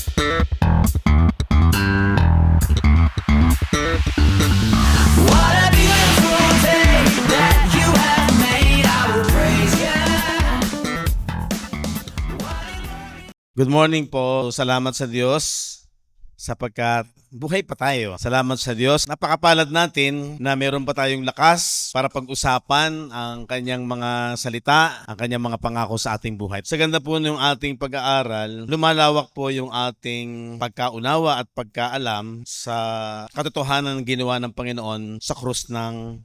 What a beautiful day that you have made. I will praise you. Good morning po. Salamat sa Diyos sapagkat buhay pa tayo. Salamat sa Diyos. Napakapalad natin na meron pa tayong lakas para pag-usapan ang kanyang mga salita, ang kanyang mga pangako sa ating buhay. Sa ganda po ng ating pag-aaral, lumalawak po yung ating pagkaunawa at pagkaalam sa katotohanan ng ginawa ng Panginoon sa krus ng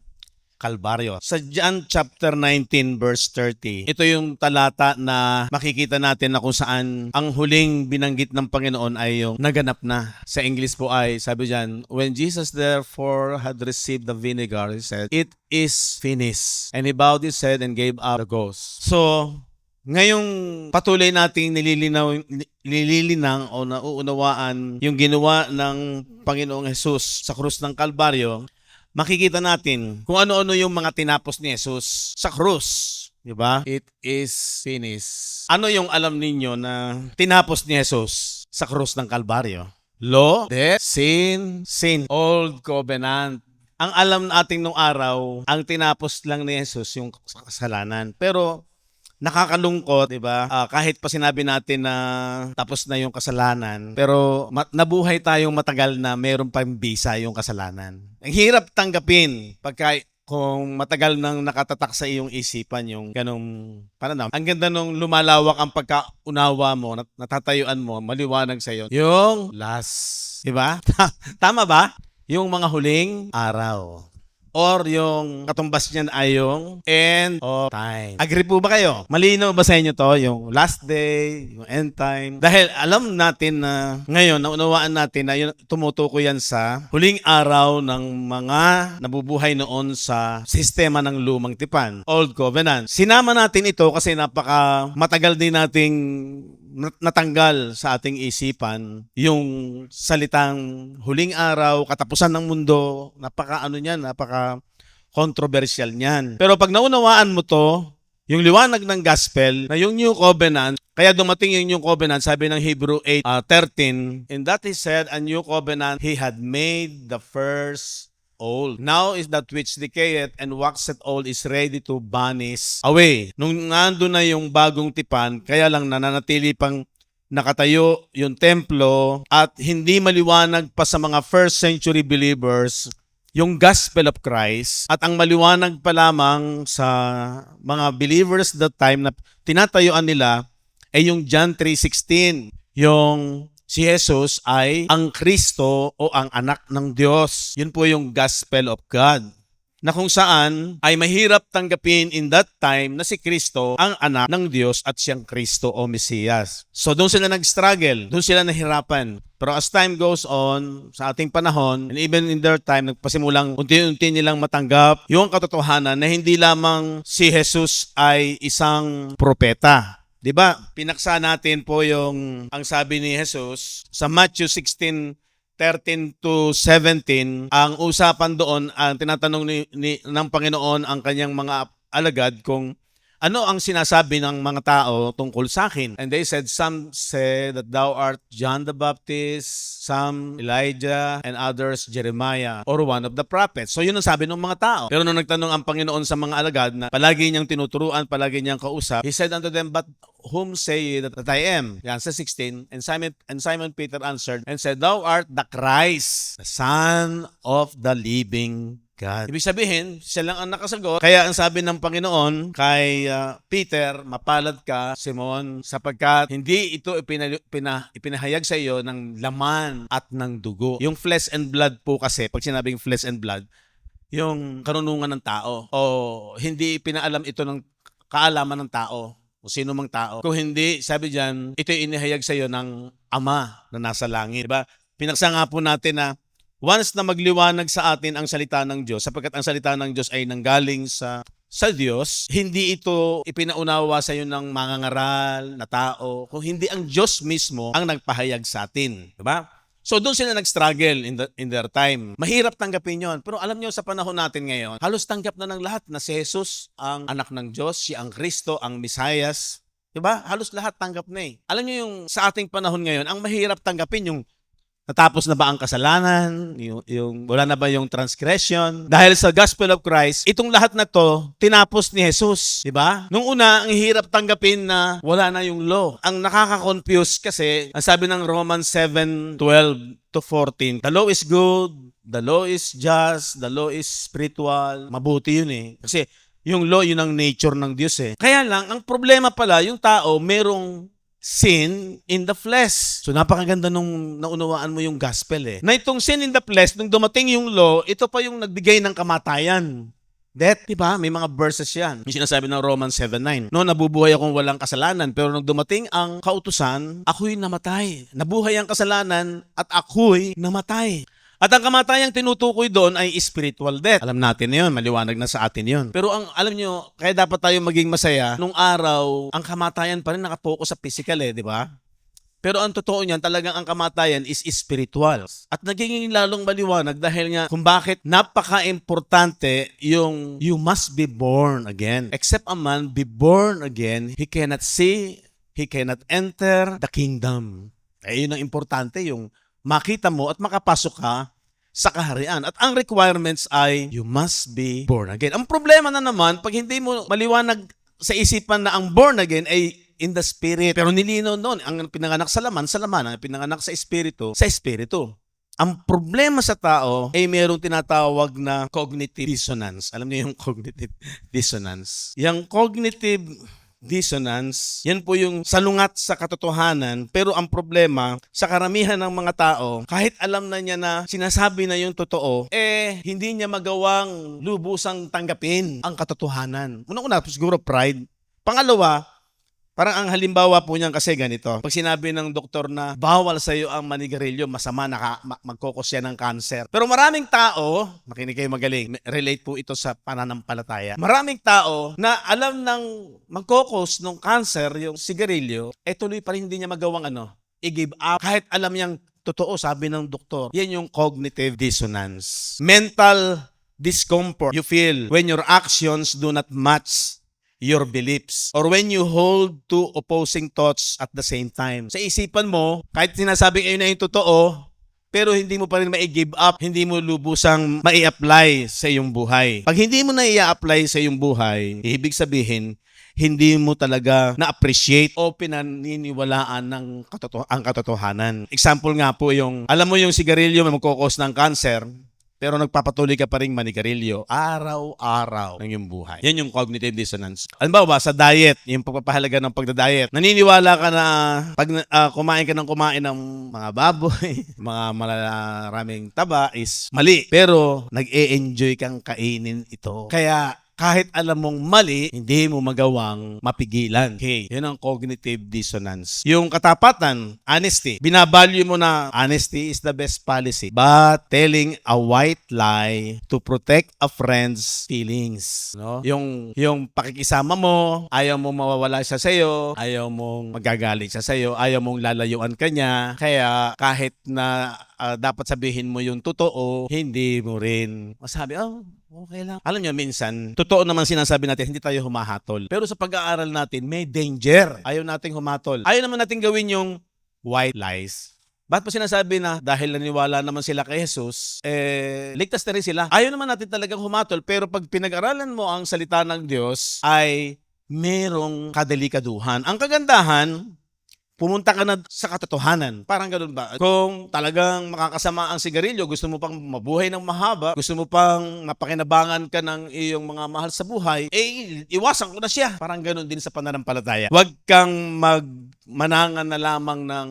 Kalbaryo. Sa John chapter 19 verse 30, ito yung talata na makikita natin na kung saan ang huling binanggit ng Panginoon ay yung naganap na. Sa English po ay, sabi dyan, when Jesus therefore had received the vinegar, he said, "It is finished." And he bowed his head and gave up the ghost. So, ngayong patuloy nating nililinang o nauunawaan yung ginawa ng Panginoong Jesus sa krus ng Kalbaryo, makikita natin kung ano-ano yung mga tinapos ni Jesus sa krus. Diba? It is finished. Ano yung alam ninyo na tinapos ni Jesus sa krus ng Kalbaryo? Law, death, sin, old covenant. Ang alam natin nung araw, ang tinapos lang ni Jesus yung kasalanan. Pero nakakalungkot, 'di ba? Kahit pa sinabi natin na tapos na yung kasalanan, pero nabuhay tayong matagal na mayroon pang bisa yung kasalanan. Ang hirap tanggapin pagka kung matagal nang nakatatak sa iyong isipan yung ganong pananaw. Ang ganda nung lumalawak ang pagkaunawa mo, natatayuan mo, maliwanag sa iyo. Yung last, 'di ba? Tama ba? Yung mga huling araw. Or yung katumbas niyan ay yung end of time. Agree po ba kayo? Malinaw ba sa inyo to? Yung last day, yung end time. Dahil alam natin na ngayon, naunawaan natin na yun, tumutukoy yan sa huling araw ng mga nabubuhay noon sa sistema ng lumang tipan, Old Covenant. Sinama natin ito kasi napaka matagal din nating natanggal sa ating isipan yung salitang huling araw, katapusan ng mundo, napaka controversial niyan. Pero pag naunawaan mo to, yung liwanag ng gospel na yung New Covenant, kaya dumating yung New Covenant, sabi ng Hebrew 8:13, "In that he said, a new covenant he had made the first old. Now is that which decayeth and waxeth old is ready to vanish away." Nung nandun na yung bagong tipan, kaya lang nananatili pang nakatayo yung templo at hindi maliwanag pa sa mga first century believers yung gospel of Christ, at ang maliwanag pa lamang sa mga believers that time na tinatayuan nila ay yung John 3:16, yung si Jesus ay ang Kristo o ang anak ng Diyos. Yun po yung gospel of God. Na kung saan ay mahirap tanggapin in that time na si Kristo ang anak ng Diyos at siyang Kristo o Mesiyas. So doon sila nag-struggle, doon sila nahirapan. Pero as time goes on, sa ating panahon, and even in their time, nagpasimulang unti-unti nilang matanggap yung katotohanan na hindi lamang si Jesus ay isang propeta. 'Di ba? Pinaksa natin po yung ang sabi ni Jesus sa Matthew 16:13 to 17, ang usapan doon, ang tinatanong ng Panginoon ang kanyang mga alagad kung ano ang sinasabi ng mga tao tungkol sa akin. And they said, some say that thou art John the Baptist, some Elijah, and others Jeremiah, or one of the prophets. So yun ang sabi ng mga tao. Pero nung nagtanong ang Panginoon sa mga alagad na palagi niyang tinuturuan, palagi niyang kausap, he said unto them, "But whom say ye that I am?" Yan sa 16. And Simon Peter answered and said, "Thou art the Christ, the Son of the living God." Ibig sabihin, siya lang ang nakasagot. Kaya ang sabi ng Panginoon kay Peter, "Mapalad ka, Simon, sapagkat hindi ito ipinahayag sa iyo ng laman at ng dugo." Yung flesh and blood po kasi, pag sinabing flesh and blood, yung karunungan ng tao. O hindi pinaalam ito ng kaalaman ng tao o sino mang tao. Kung hindi, sabi diyan, ito inihayag sa iyo ng Ama na nasa langit. Diba? Pinaksa nga po natin na once na magliwanag sa atin ang salita ng Diyos, sapagkat ang salita ng Diyos ay nanggaling sa Diyos, hindi ito ipinaunawa sa iyo ng mangangaral na tao, kung hindi ang Diyos mismo ang nagpahayag sa atin. Diba? So doon sila nag-struggle in their time. Mahirap tanggapin yon. Pero alam nyo, sa panahon natin ngayon, halos tanggap na ng lahat na si Jesus ang anak ng Diyos, siya ang Kristo, ang Mesiyas. Diba? Halos lahat tanggap na eh. Alam niyo yung sa ating panahon ngayon, ang mahirap tanggapin yung natapos na ba ang kasalanan? Yung wala na ba yung transgression? Dahil sa gospel of Christ, itong lahat na to, tinapos ni Jesus. Diba? Nung una, ang hirap tanggapin na wala na yung law. Ang nakaka-confuse kasi, ang sabi ng Romans 7:12-14, the law is good, the law is just, the law is spiritual. Mabuti yun eh. Kasi yung law, yun ang nature ng Diyos eh. Kaya lang, ang problema pala, yung tao, merong sin in the flesh. So napakaganda nung naunawaan mo yung gospel eh. Na itong sin in the flesh, nung dumating yung law, ito pa yung nagbigay ng kamatayan. Death, di ba? May mga verses yan. Yung sinasabi ng Romans 7:9. No, nabubuhay akong walang kasalanan, pero nung dumating ang kautusan, ako'y namatay. Nabuhay ang kasalanan at ako'y namatay. At ang kamatayang tinutukoy doon ay spiritual death. Alam natin na yun, maliwanag na sa atin yun. Pero alam nyo, kaya dapat tayo maging masaya, nung araw, ang kamatayan pa rin nakapokus sa physical eh, di ba? Pero ang totoo niyan, talagang ang kamatayan is spiritual. At nagiging lalong maliwanag dahil nga kung bakit napaka-importante yung you must be born again. Except a man be born again, he cannot see, he cannot enter the kingdom. Eh, yun ang importante, yung makita mo at makapasok ka sa kaharian. At ang requirements ay you must be born again. Ang problema na naman, pag hindi mo maliwanag sa isipan na ang born again ay in the spirit. Pero nilinaw noon, ang pinanganak sa laman, ang pinanganak sa espiritu, sa espiritu. Ang problema sa tao ay mayroong tinatawag na cognitive dissonance. Alam niyo yung cognitive dissonance? Yung cognitive dissonance, yan po yung salungat sa katotohanan, pero ang problema sa karamihan ng mga tao, kahit alam na niya na sinasabi na yung totoo, hindi niya magawang lubusang tanggapin ang katotohanan. Una-una, siguro pride. Pangalawa, parang ang halimbawa po niyan kasi ganito. Pag sinabi ng doktor na bawal sa iyo ang manigarilyo, masama, magkokos yan ng cancer. Pero maraming tao, makinig kayo magaling, relate po ito sa pananampalataya. Maraming tao na alam ng magkokos ng cancer, yung sigarilyo, tuloy pa rin hindi niya magawang i-give up. Kahit alam niyang totoo, sabi ng doktor. Yan yung cognitive dissonance. Mental discomfort you feel when your actions do not match your beliefs, or when you hold two opposing thoughts at the same time. Sa isipan mo, kahit sinasabing ayun na yung totoo, pero hindi mo pa rin ma-give up, hindi mo lubusang mai-apply sa iyong buhay. Pag hindi mo na i-apply sa iyong buhay, ibig sabihin, hindi mo talaga na-appreciate o pinaniniwalaan ng ang katotohanan. Example nga po yung, alam mo yung sigarilyo may magkukos ng cancer, pero nagpapatuloy ka pa rin manigarilyo araw-araw ng iyong buhay. Yan yung cognitive dissonance. Halimbawa, sa diet, yung pagpapahalaga ng pagda-diet. Naniniwala ka na pag kumain ka ng mga baboy, mga maraming taba is mali. Pero nag-e-enjoy kang kainin ito. Kaya kahit alam mong mali, hindi mo magawang mapigilan. Okay, yun ang cognitive dissonance. Yung katapatan, honesty. Binavalue mo na honesty is the best policy. But telling a white lie to protect a friend's feelings. No? Yung pakikisama mo, ayaw mong mawawala siya sa'yo, ayaw mong magagalit siya sa'yo, ayaw mong lalayuan ka niya. Kaya kahit na dapat sabihin mo yung totoo, hindi mo rin masabi, okay lang. Alam niyo, minsan, totoo naman sinasabi natin, hindi tayo humahatol. Pero sa pag-aaral natin, may danger. Ayaw nating humatol. Ayaw naman natin gawin yung white lies. Ba't po sinasabi na dahil naniwala naman sila kay Jesus, ligtas na rin sila? Ayaw naman natin talagang humatol. Pero pag pinag-aralan mo ang salita ng Diyos, ay merong kadelikaduhan. Ang kagandahan, pumunta ka na sa katotohanan. Parang ganun ba? Kung talagang makakasama ang sigarilyo, gusto mo pang mabuhay ng mahaba, gusto mo pang mapakinabangan ka ng iyong mga mahal sa buhay, iwasan ko na siya. Parang ganun din sa pananampalataya. Huwag kang manangan na lamang ng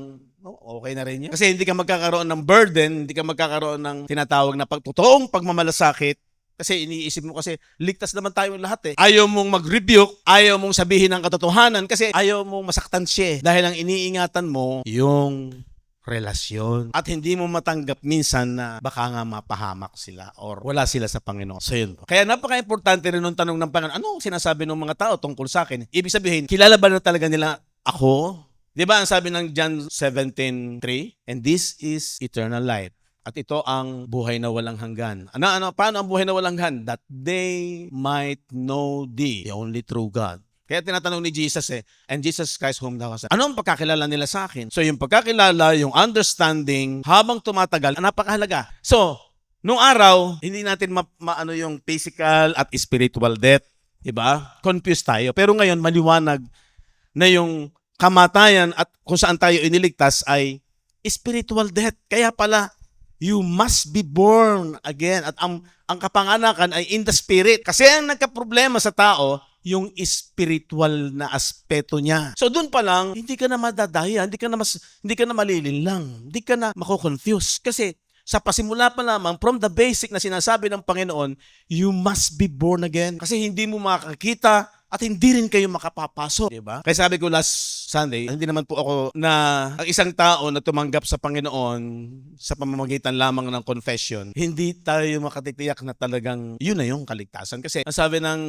okay na rin yan. Kasi hindi ka magkakaroon ng burden, hindi ka magkakaroon ng tinatawag na totoong pagmamalasakit. Kasi iniisip mo kasi ligtas naman tayo lahat eh. Ayaw mong mag-rebuke, ayaw mong sabihin ang katotohanan kasi ayaw mong masaktan siya. Dahil ang iniingatan mo yung relasyon. At hindi mo matanggap minsan na baka nga mapahamak sila or wala sila sa Panginoon. So yun. Kaya napaka-importante rin nung tanong ng Panginoon, ano sinasabi ng mga tao tungkol sa akin? Ibig sabihin, kilala ba na talaga nila ako? Di ba ang sabi ng John 17:3? And this is eternal life. At ito ang buhay na walang hanggan. Paano ang buhay na walang hanggan? That they might know thee, the only true God, Kaya tinatanong ni Jesus and Jesus Christ whom thou hast sent. Ano ang pagkakilala nila sa akin? So yung pagkakilala, yung understanding, habang tumatagal, napakahalaga. So, nung araw, hindi natin maano yung physical at spiritual death. Diba? Confused tayo. Pero ngayon, maliwanag na yung kamatayan at kung saan tayo iniligtas ay spiritual death. Kaya pala, you must be born again. At ang kapanganakan ay in the spirit. Kasi ang nagkaproblema sa tao, yung spiritual na aspeto niya. So doon pa lang, hindi ka na madadaya, hindi ka na malilinlang, hindi ka na mako-confuse. Kasi sa pasimula pa lamang, from the basic na sinasabi ng Panginoon, you must be born again. Kasi hindi mo makakita at hindi rin kayo makapapasok. Diba? Kaya sabi ko last Sunday, hindi naman po ako na ang isang tao na tumanggap sa Panginoon sa pamamagitan lamang ng confession, hindi tayo makatitiyak na talagang yun na yung kaligtasan. Kasi ang sabi ng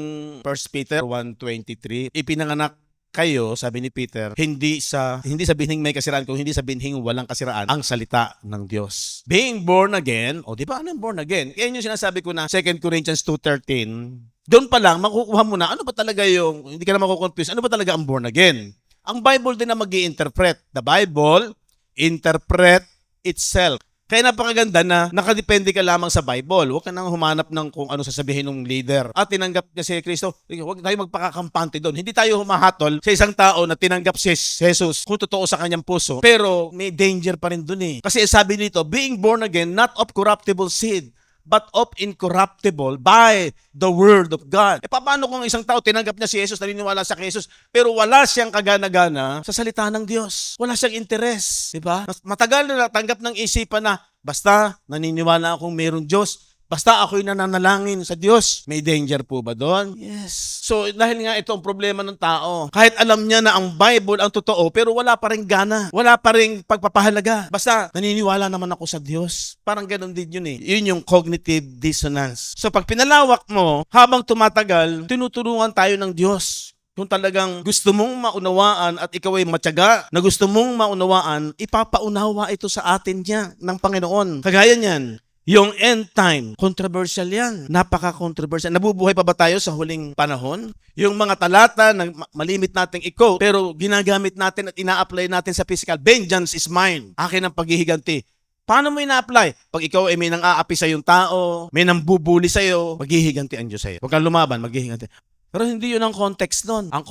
1 Peter 1:23, ipinanganak kayo, sabi ni Peter, hindi sa binhing may kasiraan, kung hindi sa binhing walang kasiraan, ang salita ng Diyos. Being born again, di ba ano yung born again? Kaya yung sinasabi ko na 2 Corinthians 2:13, doon pa lang, makukuha mo na, ano ba talaga yung, hindi ka na makukonfuse, ano ba talaga ang born again? Ang Bible din na mag-i-interpret. The Bible interpret itself. Kaya napakaganda na nakadepende ka lamang sa Bible. Huwag ka nang humanap ng kung ano sasabihin ng leader. At tinanggap niya si Kristo, huwag tayo magpakakampante doon. Hindi tayo humahatol sa isang tao na tinanggap si Jesus kung totoo sa kanyang puso. Pero may danger pa rin doon eh. Kasi sabi nito, being born again, not of corruptible seed, but of incorruptible by the word of God. Paano kung isang tao tinanggap niya si Jesus, naniniwala sa Jesus, pero wala siyang kagana-gana sa salita ng Diyos. Wala siyang interes. Diba? Matagal na natanggap ng isipan na, basta naniniwala akong mayroong Diyos, basta ako'y nananalangin sa Diyos. May danger po ba doon? Yes. So, dahil nga ito ang problema ng tao. Kahit alam niya na ang Bible ang totoo, pero wala pa rin gana. Wala pa rin pagpapahalaga. Basta, naniniwala naman ako sa Diyos. Parang ganun din yun eh. Yun yung cognitive dissonance. So, pag pinalawak mo, habang tumatagal, tinutulungan tayo ng Diyos. Kung talagang gusto mong maunawaan at ikaw ay matyaga na gusto mong maunawaan, ipapaunawa ito sa atin niya ng Panginoon. Kagaya niyan, yung end time, controversial yan. Napaka-controversial. Nabubuhay pa ba tayo sa huling panahon? Yung mga talata na malimit nating i-quote, pero ginagamit natin at ina-apply natin sa physical. Vengeance is mine. Akin ang paghihiganti. Paano mo ina-apply? Pag ikaw ay may nang-aapi sa yung tao, may nang bubuli sa'yo, maghihiganti ang Diyos sa'yo. Huwag kang lumaban, maghihiganti. Pero hindi yun ang context nun. Ang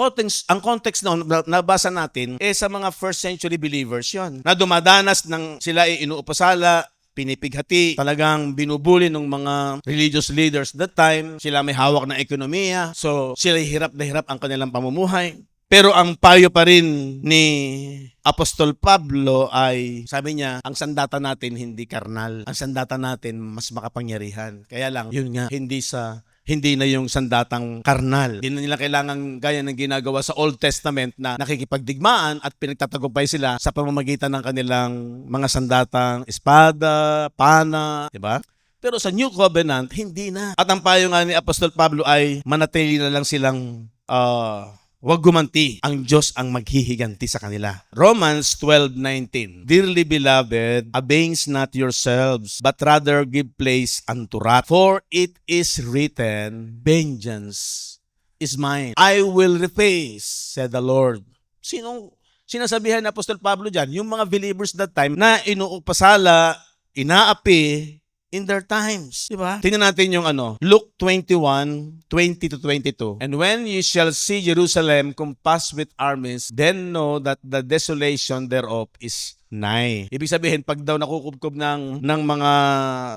context nun, nabasa natin, sa mga first century believers yun. Na dumadanas ng sila ay inuupasala, pinipighati, talagang binubuli ng mga religious leaders that time. Sila may hawak ng ekonomiya. So, sila hirap na hirap ang kanilang pamumuhay. Pero ang payo pa rin ni Apostol Pablo ay, sabi niya, ang sandata natin hindi karnal. Ang sandata natin mas makapangyarihan. Kaya lang, yun nga, hindi na yung sandatang karnal. Hindi na nila kailangan gaya ng ginagawa sa Old Testament na nakikipagdigmaan at pinagtatagumpay sila sa pamamagitan ng kanilang mga sandatang espada, pana, di ba? Pero sa New Covenant, hindi na. At ang payo nga ni Apostol Pablo ay manatili na lang silang wag gumanti. Ang Diyos ang maghihiganti sa kanila. Romans 12:19. Dearly beloved, avenge not yourselves, but rather give place unto wrath. For it is written, vengeance is mine. I will repay, said the Lord. Sinong sinasabihan ni Apostol Pablo dyan? Yung mga believers that time na inuupasala, inaapi, in their times. Diba? Tingnan natin yung Luke 21:20-22. And when you shall see Jerusalem compassed with armies, then know that the desolation thereof is nigh. Ibig sabihin, pag daw nakukubkob ng mga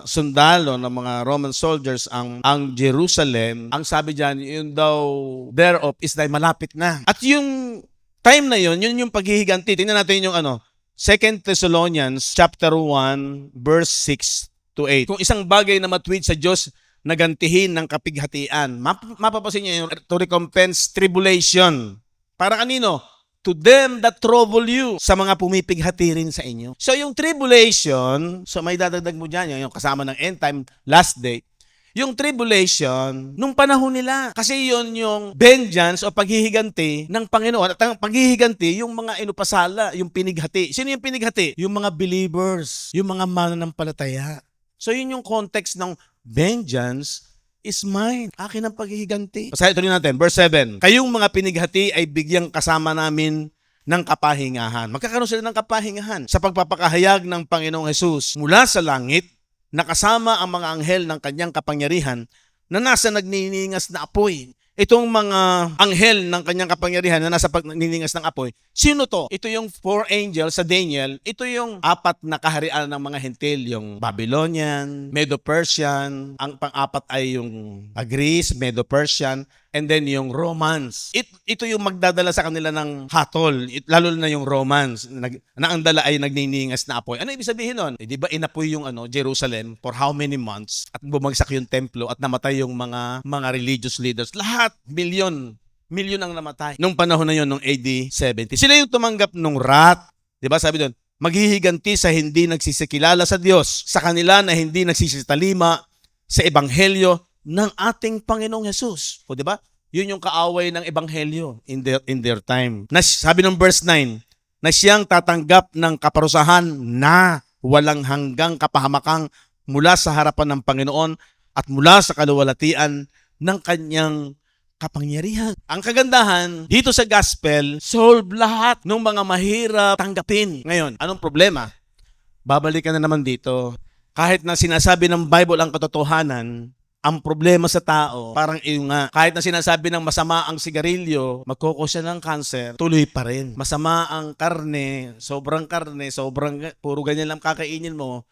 sundalo, ng mga Roman soldiers ang Jerusalem, ang sabi dyan, yun daw thereof is nigh, malapit na. At yung time na yun yung paghihiganti. Tingnan natin yung 2 Thessalonians chapter 1 verse 6 to 8. Kung isang bagay na matuwid sa Diyos na gantihin ng kapighatian, mapapasin niyo yung to recompense tribulation. Para kanino? To them that trouble you. Sa mga pumipighati rin sa inyo. So yung tribulation, so may dadagdag mo dyan, yung kasama ng end time, last day, yung tribulation, nung panahon nila. Kasi yun yung vengeance o paghihiganti ng Panginoon. At ang paghihiganti, yung mga inupasala, yung pinighati. Sino yung pinighati? Yung mga believers, yung mga mananampalataya. So yun yung context ng vengeance is mine. Akin ang paghihiganti. Basahin ito rin natin. Verse 7. Kayong mga pinighati ay bigyang kasama namin ng kapahingahan. Magkakaroon sila ng kapahingahan sa pagpapakahayag ng Panginoong Hesus mula sa langit na kasama ang mga anghel ng kanyang kapangyarihan na nasa nagniningas na apoy. Itong mga anghel ng kanyang kapangyarihan na nasa pagniningas ng apoy, sino to? Ito yung 4 angels sa Daniel. Ito yung 4 na kaharian ng mga hentil, yung Babylonian, Medo-Persian, ang pang-apat ay yung Greece, Medo-Persian, and then yung Romans. Ito yung magdadala sa kanila ng hatol, lalo na yung Romans, na ang dala ay nagniningas na apoy. Ano ibig sabihin nun? Di ba inapoy yung Jerusalem for how many months at bumagsak yung templo at namatay yung mga religious leaders. Lahat, milyon ang namatay. Nung panahon na yun, nung AD 70. Sila yung tumanggap nung wrath. Di ba sabi doon, maghihiganti sa hindi nagsisikilala sa Diyos, sa kanila na hindi nagsisitalima sa ebanghelyo ng ating Panginoong Hesus. O di ba? Yun yung kaaway ng ebanghelyo in their time. Sabi ng verse 9, na siyang tatanggap ng kaparusahan na walang hanggang kapahamakang mula sa harapan ng Panginoon at mula sa kaluwalhatian ng kanyang kapangyarihan. Ang kagandahan, dito sa gospel, solve lahat ng mga mahirap tanggapin. Ngayon, anong problema? Babalikan na naman dito. Kahit na sinasabi ng Bible ang katotohanan, ang problema sa tao, parang iyo nga, kahit na sinasabi ng masama ang sigarilyo, magkukos siya ng cancer, tuloy pa rin. Masama ang karne, puro ganyan lang kakainin mo,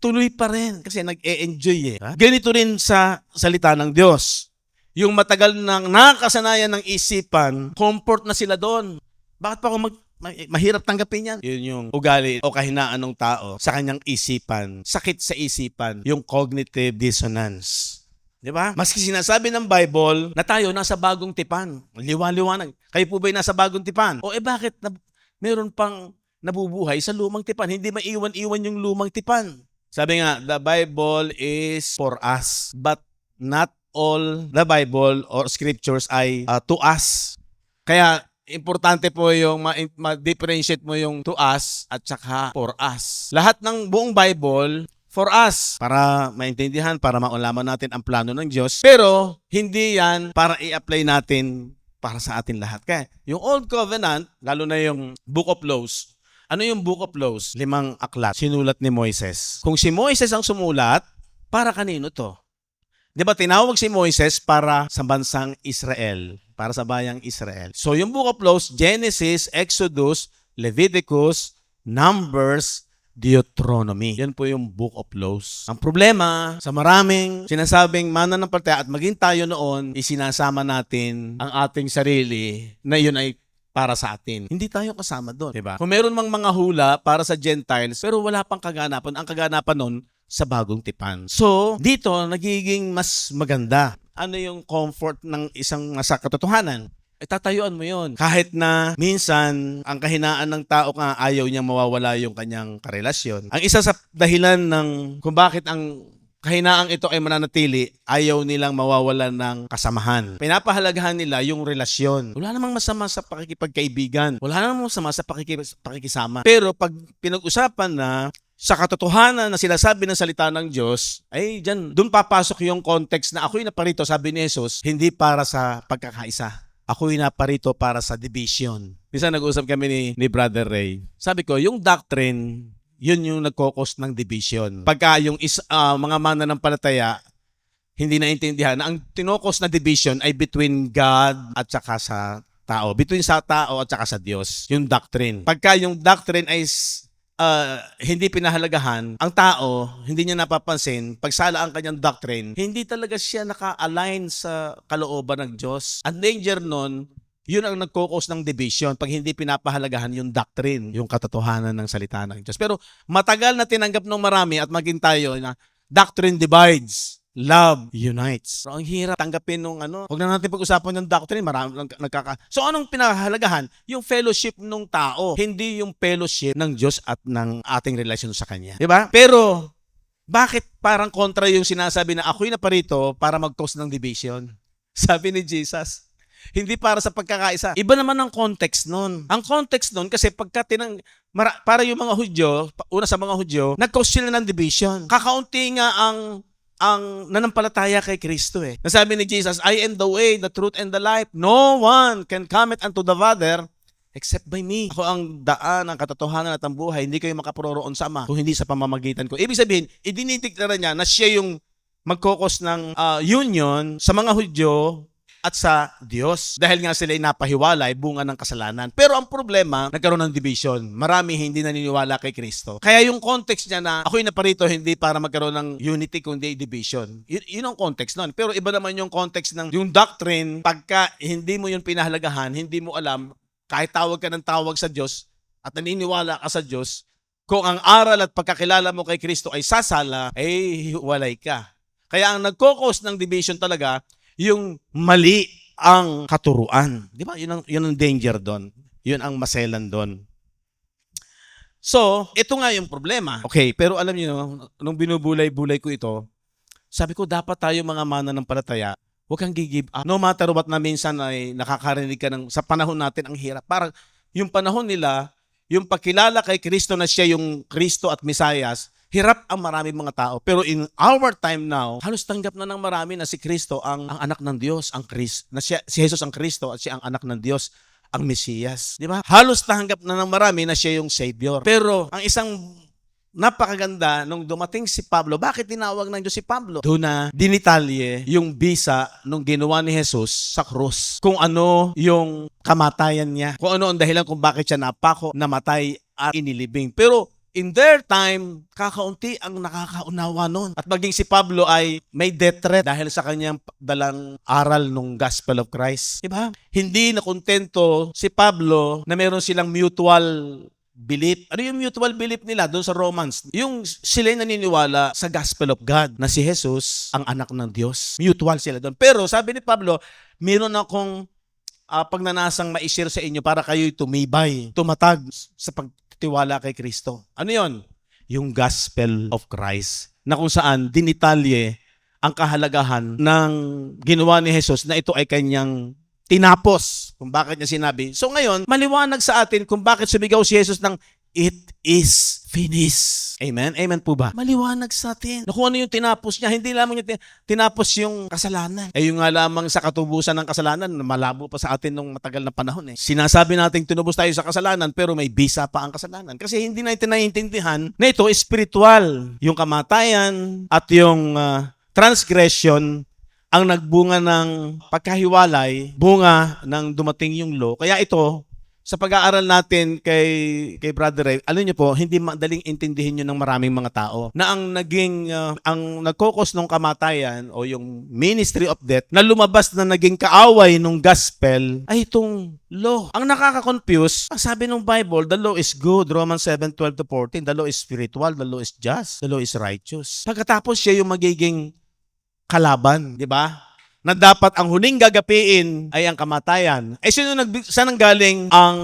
tuloy pa rin kasi nag-e-enjoy eh. Ganito rin sa salita ng Diyos. Yung matagal nang nakasanayan ng isipan, comfort na sila doon. Bakit pa ako mahirap tanggapin yan? Yun yung ugali o kahinaan ng tao sa kanyang isipan. Sakit sa isipan, yung cognitive dissonance. Di ba? Maski sinasabi ng Bible na tayo nasa bagong tipan. Liwanag. Kayo po ba'y nasa bagong tipan? O bakit meron pang nabubuhay sa lumang tipan? Hindi maiwan-iwan yung lumang tipan. Sabi nga, the Bible is for us, but not all the Bible or scriptures ay to us. Kaya importante po yung ma-differentiate mo yung to us at saka for us. Lahat ng buong Bible for us, para maintindihan, para maulaman natin ang plano ng Diyos. Pero hindi yan para i-apply natin para sa atin lahat. Kaya yung Old Covenant, lalo na yung Book of Laws. Ano yung Book of Laws? 5 aklat, sinulat ni Moises. Kung si Moises ang sumulat, para kanino to? Di ba tinawag si Moises para sa bansang Israel, para sa bayang Israel. So yung Book of Laws, Genesis, Exodus, Leviticus, Numbers, Deuteronomy. Yan po yung Book of Laws. Ang problema sa maraming sinasabing mananampalataya at maging tayo noon, isinasama natin ang ating sarili na yun ay para sa atin. Hindi tayo kasama doon. Diba? Kung meron mang mga hula para sa Gentiles, pero wala pang kaganapan. Ang kaganapan noon sa bagong tipan. So, dito nagiging mas maganda. Ano yung comfort ng isang nasa katotohanan? Tatayuan mo yon. Kahit na minsan, ang kahinaan ng tao nga ayaw niyang mawawala yung kanyang karelasyon. Ang isa sa dahilan ng kung bakit ang kahinaang ito ay mananatili, ayaw nilang mawawalan ng kasamahan. Pinapahalagahan nila yung relasyon. Wala namang masama sa pakikipagkaibigan. Wala namang masama sa pakikisama. Pero pag pinag-usapan na sa katotohanan na sinasabi ng salita ng Diyos, ay doon papasok yung context na ako'y naparito, sabi ni Jesus, hindi para sa pagkakaisa. Ako'y naparito para sa division. Minsan nag-usap kami ni Brother Ray. Sabi ko, yung doctrine, yun yung nagkokos ng division. Pagka yung mga mananampalataya, hindi naintindihan na ang tinokos na division ay between God at saka sa tao. Between sa tao at saka sa Diyos. Yung doctrine. Pagka yung doctrine ay hindi pinahalagahan, ang tao, hindi niya napapansin, pagsala ang kanyang doctrine, hindi talaga siya naka-align sa kalooban ng Diyos. Ang danger nun, yun ang nagkukos ng division pag hindi pinapahalagahan yung doctrine, yung katotohanan ng salita ng Diyos. Pero matagal na tinanggap ng marami at maging tayo na doctrine divides, love unites. So ang hirap tanggapin nung huwag na natin pag-usapan ng doctrine, marami So anong pinahalagahan? Yung fellowship ng tao, hindi yung fellowship ng Diyos at ng ating relasyon sa Kanya. Di ba? Pero bakit parang kontra yung sinasabi na ako'y naparito para mag-cause ng division? Sabi ni Jesus, hindi para sa pagkakaisa. Iba naman ang context nun. Ang context nun kasi para yung mga Hudyo, una sa mga Hudyo, nag-cause sila ng division. Kakaunti nga ang ang nanampalataya kay Kristo eh. Nasabi ni Jesus, I am the way, the truth, and the life. No one can come unto the Father except by me. Ako ang daan, ang katotohanan at ang buhay. Hindi kayo makaparoroon sa Ama kung hindi sa pamamagitan ko. Ibig sabihin, idinitiklara niya na siya yung magkokos ng union sa mga Hudyo at sa Diyos. Dahil nga sila ay napahiwalay, bunga ng kasalanan. Pero ang problema, nagkaroon ng division. Marami hindi naniniwala kay Kristo. Kaya yung context niya na ako'y naparito hindi para magkaroon ng unity kundi division. Yun ang context nun. Pero iba naman yung context ng yung doctrine, pagka hindi mo yun pinahalagahan, hindi mo alam, kahit tawag ka ng tawag sa Diyos at naniniwala ka sa Diyos, kung ang aral at pagkakilala mo kay Kristo ay sasala, ay hiwalay ka. Kaya ang nagkokos ng division talaga, yung mali ang katuruan. Di ba? Yun ang danger doon. Yun ang maselan doon. So, ito nga yung problema. Okay, pero alam niyo, nung binubulay-bulay ko ito, sabi ko, dapat tayo mga mananampalataya, huwag kang give up. No matter what na minsan ay nakakarinig ka sa panahon natin ang hirap. Parang yung panahon nila, yung pagkilala kay Kristo na siya yung Kristo at Mesiyas, hirap ang maraming mga tao. Pero in our time now, halos tanggap na ng marami na si Kristo ang anak ng Diyos, na si Jesus ang Kristo at siya ang anak ng Diyos, ang Mesiyas. Di ba? Halos tanggap na ng marami na siya yung Savior. Pero ang isang napakaganda nung dumating si Pablo, bakit tinawag ng Diyos si Pablo? Doon na dinitalye yung bisa nung ginawa ni Jesus sa krus. Kung ano yung kamatayan niya. Kung ano ang dahilan kung bakit siya napako, namatay at inilibing. Pero in their time, kakaunti ang nakakaunawa nun. At maging si Pablo ay may death threat dahil sa kanyang dalang aral ng Gospel of Christ. Diba? Hindi na kontento si Pablo na meron silang mutual belief. Ano yung mutual belief nila doon sa Romans? Yung sila naniniwala sa Gospel of God na si Jesus ang anak ng Diyos. Mutual sila doon. Pero sabi ni Pablo, meron akong pagnanasang ma-share sa inyo para kayo'y tumibay, tumatag sa pagtitiwala kay Kristo. Ano yon? Yung Gospel of Christ na kung saan dinitalye ang kahalagahan ng ginawa ni Jesus na ito ay kanyang tinapos. Kung bakit niya sinabi. So ngayon, maliwanag sa atin kung bakit sumigaw si Jesus ng it is finished. Amen? Amen po ba? Maliwanag sa atin. Na kung ano yung tinapos niya, hindi lamang niya tinapos yung kasalanan. Yung nga lamang sa katubusan ng kasalanan, malabo pa sa atin nung matagal na panahon. Sinasabi natin tinubos tayo sa kasalanan, pero may bisa pa ang kasalanan. Kasi hindi natin naiintindihan na ito spiritual. Yung kamatayan at yung transgression ang nagbunga ng pagkahiwalay, bunga ng dumating yung law. Kaya ito, sa pag-aaral natin kay Brother Ray, alam niyo po, hindi madaling intindihin yun ng maraming mga tao na ang nagkokos ng kamatayan o yung ministry of death na lumabas na naging kaaway ng gospel ay itong law. Ang nakaka-confuse, sabi ng Bible, the law is good, Romans 7:12-14, the law is spiritual, the law is just, the law is righteous. Pagkatapos siya yung magiging kalaban, di ba? Na dapat ang huling gagapiin ay ang kamatayan. Saan ang galing ang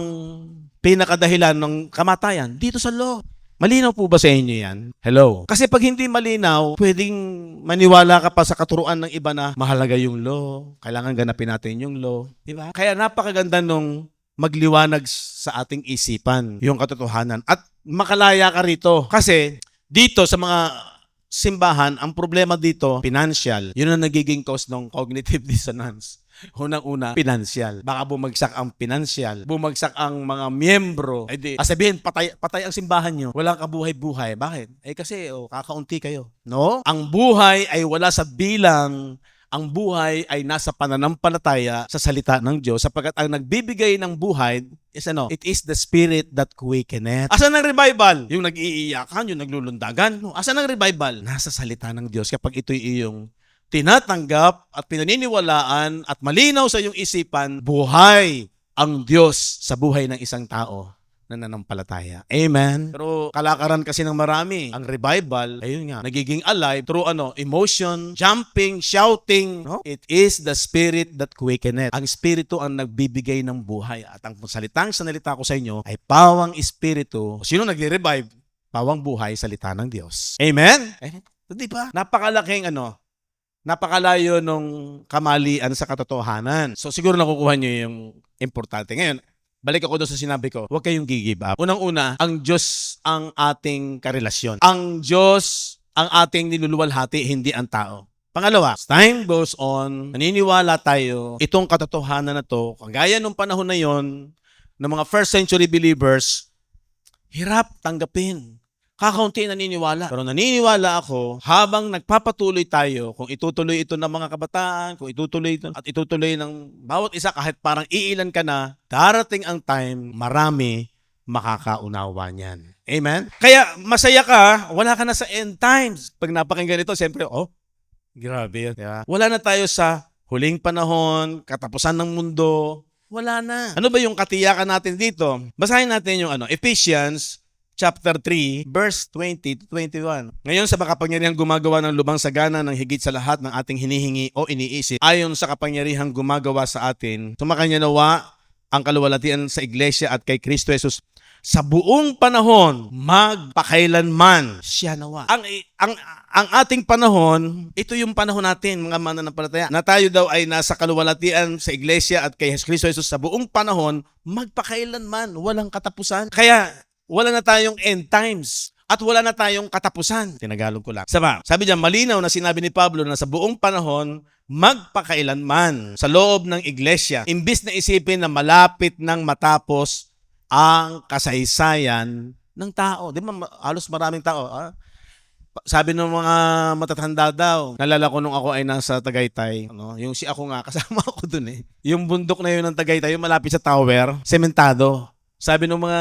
pinakadahilan ng kamatayan? Dito sa law. Malinaw po ba sa inyo yan? Hello? Kasi pag hindi malinaw, pwedeng maniwala ka pa sa katuruan ng iba na mahalaga yung law, kailangan ganapin natin yung law. Diba? Kaya napakaganda nung magliwanag sa ating isipan yung katotohanan. At makalaya ka rito. Kasi dito sa mga simbahan, ang problema dito, financial. Yun ang nagiging cause ng cognitive dissonance. Unang-una, financial. Baka bumagsak ang financial, bumagsak ang mga miyembro. Sabihin, patay ang simbahan nyo. Walang kabuhay-buhay. Bakit? Kasi kakaunti kayo. No? Ang buhay ay wala sa bilang. Ang buhay ay nasa pananampalataya sa salita ng Diyos sapagkat ang nagbibigay ng buhay is it is the spirit that quickeneth. Asan ang revival? Yung nag-iiyakan, yung naglulundagan. No, asan ang revival? Nasa salita ng Diyos kapag ito'y iyong tinatanggap at pinaniniwalaan at malinaw sa iyong isipan, buhay ang Diyos sa buhay ng isang tao na nanampalataya. Amen. Pero kalakaran kasi ng marami, ang revival, ayun nga, nagiging alive through emotion, jumping, shouting. No? It is the spirit that quickeneth. Ang espiritu ang nagbibigay ng buhay. At ang salita ko sa inyo ay pawang espiritu. Sino nagre-revive? Pawang buhay, salita ng Diyos. Amen? Di ba? Napakalayo nung kamalian sa katotohanan. So siguro nakukuha nyo yung importante. Ngayon, balik ako doon sa sinabi ko, huwag kayong give up. Unang-una, ang Diyos ang ating karelasyon. Ang Diyos ang ating niluluwalhati, hindi ang tao. Pangalawa, as time goes on, naniniwala tayo, itong katotohanan na to, kagaya nung panahon na yon, ng mga first century believers, hirap tanggapin. Kakaunti naniniwala. Pero naniniwala ako, habang nagpapatuloy tayo, kung itutuloy ito ng mga kabataan, kung itutuloy ito, at itutuloy ng bawat isa, kahit parang iilan ka na, darating ang time, marami makakaunawa niyan. Amen? Kaya masaya ka, wala ka na sa end times. Pag napakinggan ito, siyempre, grabe yun. Diba? Wala na tayo sa huling panahon, katapusan ng mundo. Wala na. Ano ba yung katiyakan natin dito? Basahin natin yung Ephesians chapter 3, verse 20 to 21. Ngayon sa makapangyarihang gumagawa ng lubang sagana ng higit sa lahat ng ating hinihingi o iniisip, ayon sa kapangyarihang gumagawa sa atin, sumakanya nawa ang kaluwalhatian sa iglesia at kay Kristo Jesus sa buong panahon, magpakailanman siya nawa. Ang ating panahon, ito yung panahon natin, mga mananampalataya, na tayo daw ay nasa kaluwalhatian sa iglesia at kay Kristo Jesus sa buong panahon, magpakailanman, walang katapusan. Kaya, wala na tayong end times at wala na tayong katapusan. Tinagalog ko lang. Sabi diyan, malinaw na sinabi ni Pablo na sa buong panahon, magpakailanman sa loob ng iglesia. Imbis na isipin na malapit nang matapos ang kasaysayan ng tao. Di ba, halos maraming tao. Sabi ng mga matatanda daw, nalala ko nung ako ay nasa Tagaytay, yung si ako nga, kasama ako dun eh. Yung bundok na yun ng Tagaytay, yung malapit sa tower, sementado. Sabi ng mga,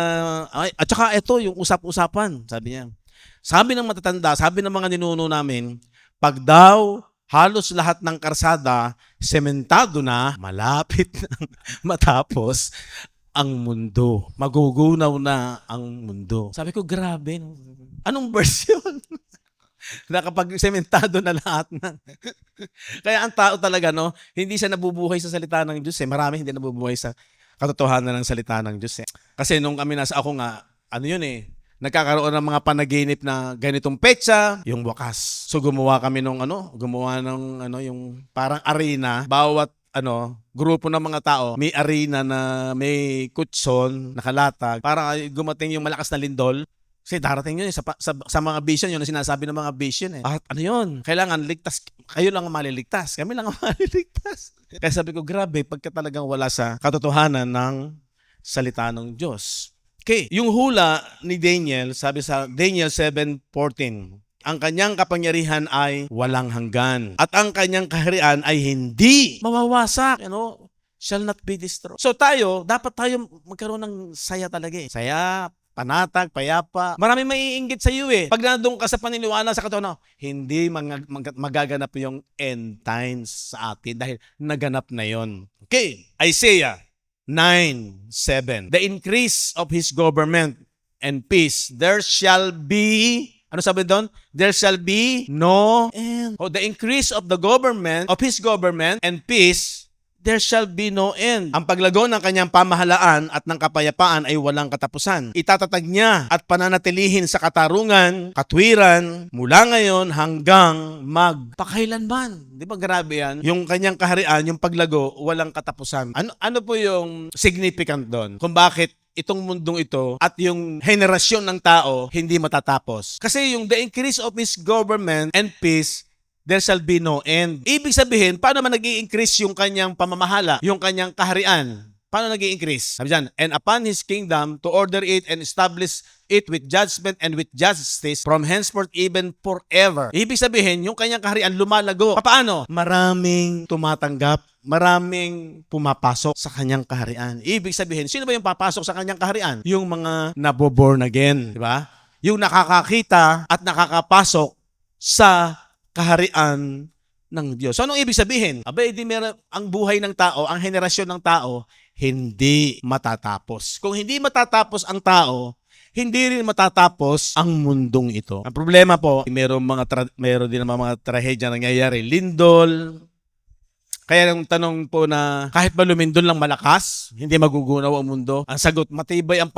at saka ito, yung usap-usapan, sabi niya. Sabi ng matatanda, sabi ng mga ninuno namin, pag daw halos lahat ng karsada, sementado na, malapit nang matapos ang mundo. Magugunaw na ang mundo. Sabi ko, grabe. Anong verse yun? Na kapag sementado na lahat na. Kaya ang tao talaga, hindi siya nabubuhay sa salita ng Diyos. Marami hindi nabubuhay sa katotohanan ng salita ng Diyos. Kasi nung kami ako nga, nagkakaroon ng mga panaginip na ganitong petsa, yung wakas. So gumawa kami ng yung parang arena, bawat grupo ng mga tao, may arena na may kutson, nakalatag, para gumating yung malakas na lindol. Kasi darating yun sa mga vision, yun ang sinasabi ng mga vision eh. At kailangan ligtas, kayo lang ang maliligtas, kami lang ang maliligtas. Kaya sabi ko, grabe, pagka talagang wala sa katotohanan ng salita ng Diyos. Okay, yung hula ni Daniel, sabi sa Daniel 7:14, ang kanyang kapangyarihan ay walang hanggan. At ang kanyang kaharian ay hindi mawawasak. Shall not be destroyed. So dapat tayo magkaroon ng saya talaga eh. Saya, panatag, payapa. Marami maiinggit sa iyo eh. Pag nandun ka sa paniniwala sa katotohanan, hindi magaganap yung end times sa atin dahil naganap na yon. Okay, Isaiah 9:7. The increase of His government and peace, there shall be... Ano sabi doon? There shall be no end. The increase of the government, of His government and peace, there shall be no end. Ang paglago ng kanyang pamahalaan at ng kapayapaan ay walang katapusan. Itatatag niya at pananatilihin sa katarungan, katwiran, mula ngayon hanggang magpakailanman. Di ba grabe yan? Yung kanyang kaharian, yung paglago, walang katapusan. Ano po yung significant doon? Kung bakit itong mundong ito at yung henerasyon ng tao hindi matatapos. Kasi yung the increase of His government and peace, there shall be no end. Ibig sabihin, paano man nag-i-increase yung kanyang pamamahala, yung kanyang kaharian? Paano nag-i-increase? Sabi dyan, and upon His kingdom to order it and establish it with judgment and with justice from henceforth even forever. Ibig sabihin, yung kanyang kaharian lumalago. Paano? Maraming tumatanggap, maraming pumapasok sa kanyang kaharian. Ibig sabihin, sino ba yung papasok sa kanyang kaharian? Yung mga naboborn again, di ba? Yung nakakakita at nakakapasok sa kaharian ng Diyos. So, anong ibig sabihin? Ang buhay ng tao, ang henerasyon ng tao, hindi matatapos. Kung hindi matatapos ang tao, hindi rin matatapos ang mundong ito. Ang problema po, meron din mga trahedya nangyayari. Lindol. Kaya yung tanong po na kahit ba lumindol lang malakas, hindi magugunaw ang mundo. Ang sagot, matibay ang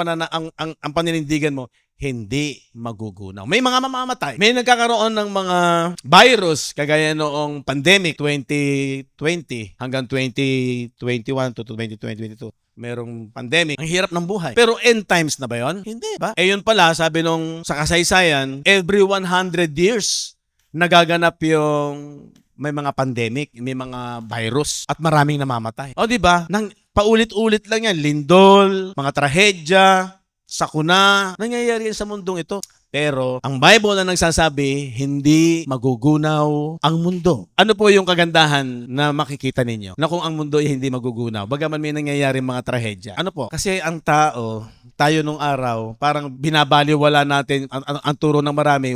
paninindigan mo, hindi magugunaw. May mga mamamatay. May nagkakaroon ng mga virus kagaya noong pandemic 2020 hanggang 2021 to 2022. merong pandemic. Ang hirap ng buhay. Pero end times na ba yun? Hindi ba? Eh yun pala, sabi nung sa kasaysayan, every 100 years, nagaganap yung may mga pandemic, may mga virus, at maraming namamatay. O di ba? Nang paulit-ulit lang yan. Lindol, mga trahedya, sakuna, nangyayari yan sa mundong ito. Pero ang Bible na nagsasabi, hindi magugunaw ang mundo. Ano po yung kagandahan na makikita ninyo? Na kung ang mundo ay hindi magugunaw, bagaman may nangyayari mga trahedya. Ano po? Kasi ang tao, tayo nung araw, parang binabaliwala natin ang turo ng marami.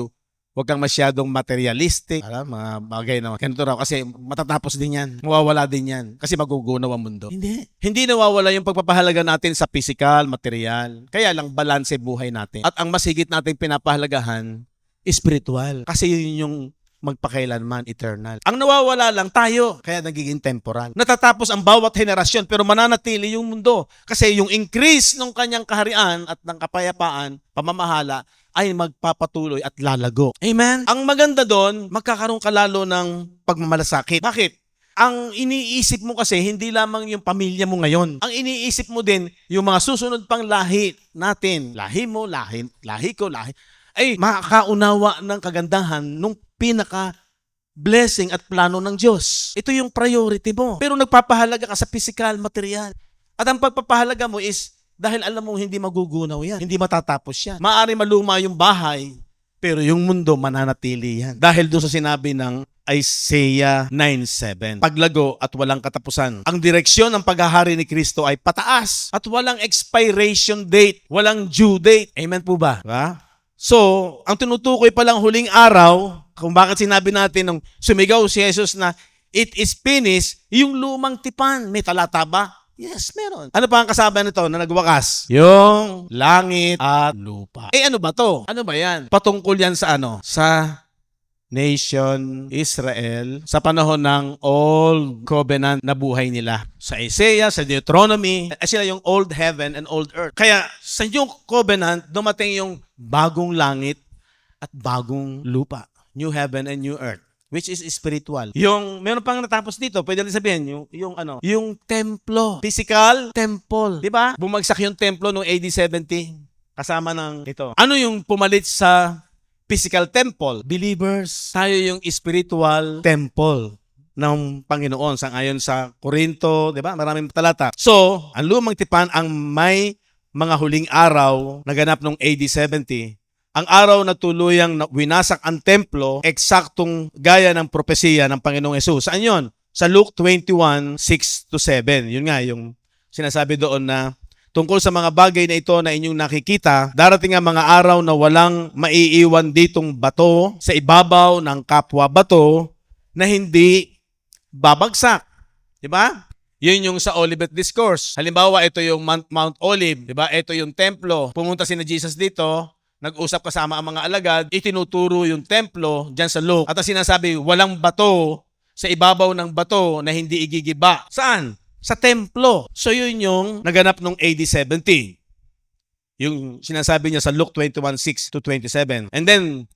Huwag kang masyadong materialistic. Alam, mga bagay na ganito raw. Kasi matatapos din yan. Mawawala din yan. Kasi magugunaw ang mundo. Hindi. Hindi nawawala yung pagpapahalaga natin sa physical, material. Kaya lang balanse buhay natin. At ang mas higit natin pinapahalagahan, spiritual. Kasi yun yung magpakailanman, eternal. Ang nawawala lang tayo, kaya nagiging temporal. Natatapos ang bawat henerasyon, pero mananatili yung mundo. Kasi yung increase ng kanyang kaharian at ng kapayapaan, pamamahala, ay magpapatuloy at lalago. Amen? Ang maganda doon, magkakaroon ka lalo ng pagmamalasakit. Bakit? Ang iniisip mo kasi, hindi lamang yung pamilya mo ngayon. Ang iniisip mo din, yung mga susunod pang lahi natin. Lahi mo, lahi ko, lahi. Ay makakaunawa ng kagandahan nung pinaka-blessing at plano ng Diyos. Ito yung priority mo. Pero nagpapahalaga ka sa physical, material. At ang pagpapahalaga mo is, dahil alam mo hindi magugunaw yan, hindi matatapos yan. Maaari maluma yung bahay, pero yung mundo mananatili yan. Dahil doon sa sinabi ng Isaiah 9:7, paglago at walang katapusan. Ang direksyon ng paghahari ni Kristo ay pataas at walang expiration date, walang due date. Amen po ba? Diba? So, ang tinutukoy palang huling araw, kung bakit sinabi natin nung sumigaw si Jesus na it is finished, yung lumang tipan. May talata ba? Yes, meron. Ano pa ang kasama nito na nagwakas? Yung langit at lupa. Eh ano ba to? Ano ba yan? Patungkol yan sa ano? Sa nation Israel sa panahon ng Old Covenant na buhay nila. Sa Isaiah, sa Deuteronomy, sila yung Old Heaven and Old Earth. Kaya sa New Covenant, dumating yung bagong langit at bagong lupa. New Heaven and New Earth. Which is spiritual. Yung, meron pang natapos dito, pwede rin sabihin, yung templo. Physical temple. Di ba? Bumagsak yung templo noong AD 70. Kasama ng ito. Ano yung pumalit sa physical temple? Believers. Tayo yung spiritual temple ng Panginoon. Ayon sa Korinto, di ba? Maraming talata. So, ang lumang tipan ang may mga huling araw na ganap noong AD 70. Ang araw na tuluyang winasak ang templo, eksaktong gaya ng propesiya ng Panginoong Hesus. Saan yun? Sa Luke 21:6-7. Yun nga, yung sinasabi doon na tungkol sa mga bagay na ito na inyong nakikita, darating ang mga araw na walang maiiwan ditong bato sa ibabaw ng kapwa bato na hindi babagsak. Diba? Yun yung sa Olivet Discourse. Halimbawa, ito yung Mount Olive. Diba? Ito yung templo. Pumunta si na Jesus dito, nag-usap kasama ang mga alagad, itinuturo yung templo dyan sa Luke. At ang sinasabi, walang bato sa ibabaw ng bato na hindi igigiba. Saan? Sa templo. So yun yung naganap nung AD 70. Yung sinasabi niya sa Luke 21:6-27. And then,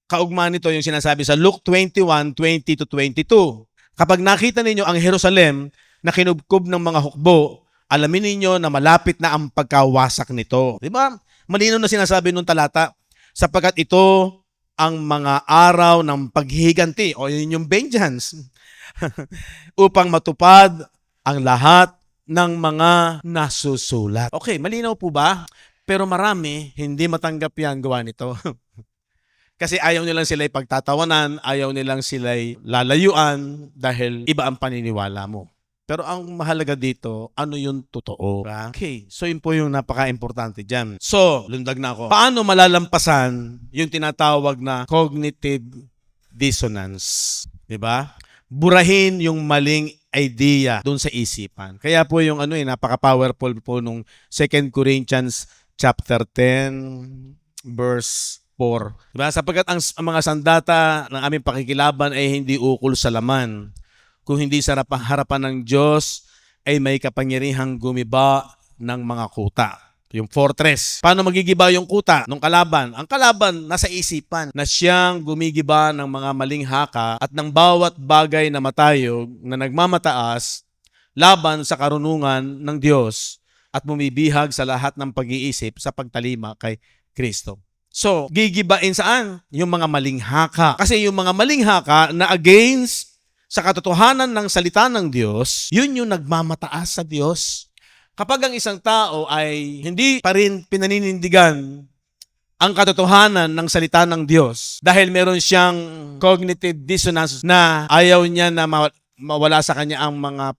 kaugmaan nito yung sinasabi sa Luke 21:20-22. Kapag nakita ninyo ang Jerusalem na kinubkob ng mga hukbo, alamin ninyo na malapit na ang pagkawasak nito. Di ba? Malino na sinasabi nung talata, sapagkat ito ang mga araw ng paghihiganti, o yun yung vengeance, upang matupad ang lahat ng mga nasusulat. Okay, malinaw po ba? Pero marami, hindi matanggap yan gawa nito. Kasi ayaw nilang sila'y pagtatawanan, ayaw nilang sila'y lalayuan dahil iba ang paniniwala mo. Pero ang mahalaga dito, ano yung totoo? Okay, so yun po yung napaka-importante dyan. So, lundag na ako. Paano malalampasan yung tinatawag na cognitive dissonance? Diba? Burahin yung maling idea doon sa isipan. Kaya po yung napaka-powerful po nung 2 Corinthians chapter 10, verse 4. Diba? Sapagkat ang mga sandata ng aming pakikilaban ay hindi ukol sa laman, kung hindi sa harapan ng Diyos ay may kapangyarihang gumiba ng mga kuta. Yung fortress. Paano magigiba yung kuta ng kalaban? Ang kalaban nasa isipan na siyang gumigiba ng mga maling haka at ng bawat bagay na matayog na nagmamataas laban sa karunungan ng Diyos at bumibihag sa lahat ng pag-iisip sa pagtalima kay Kristo. So, gigibain saan? Yung mga maling haka. Kasi yung mga maling haka na against sa katotohanan ng salita ng Diyos, yun yung nagmamataas sa Diyos. Kapag ang isang tao ay hindi pa rin pinaninindigan ang katotohanan ng salita ng Diyos dahil meron siyang cognitive dissonance na ayaw niya na mawala sa kanya ang mga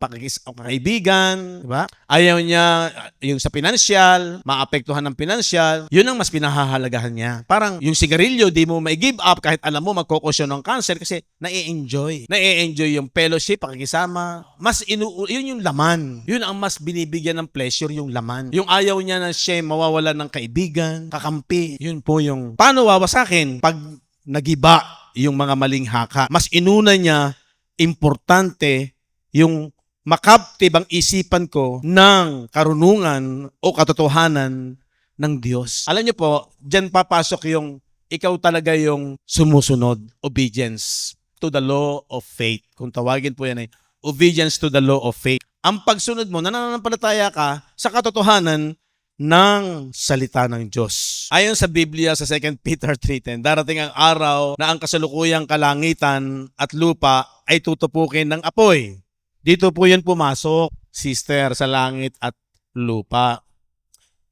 kaibigan, di ba? Ayaw niya yung sa pinansyal, maapektuhan ng pinansyal, yun ang mas pinahahalagahan niya. Parang yung sigarilyo, di mo may-give up kahit alam mo magkokosyon ng cancer kasi nai-enjoy. Nai-enjoy yung fellowship, pakikisama. Yun yung laman. Yun ang mas binibigyan ng pleasure, yung laman. Yung ayaw niya na siya mawawala ng kaibigan, kakampi. Yun po yung paano wawasakin pag nagiba yung mga maling haka. Mas inuna niya importante yung makaptib ang isipan ko ng karunungan o katotohanan ng Diyos. Alam niyo po, dyan papasok yung ikaw talaga yung sumusunod. Obedience to the law of faith. Kung tawagin po yan ay obedience to the law of faith. Ang pagsunod mo, nananampalataya ka sa katotohanan ng salita ng Diyos. Ayon sa Biblia sa 2 Peter 3:10, darating ang araw na ang kasalukuyang kalangitan at lupa ay tutupukin ng apoy. Dito po yun pumasok, sister, sa langit at lupa.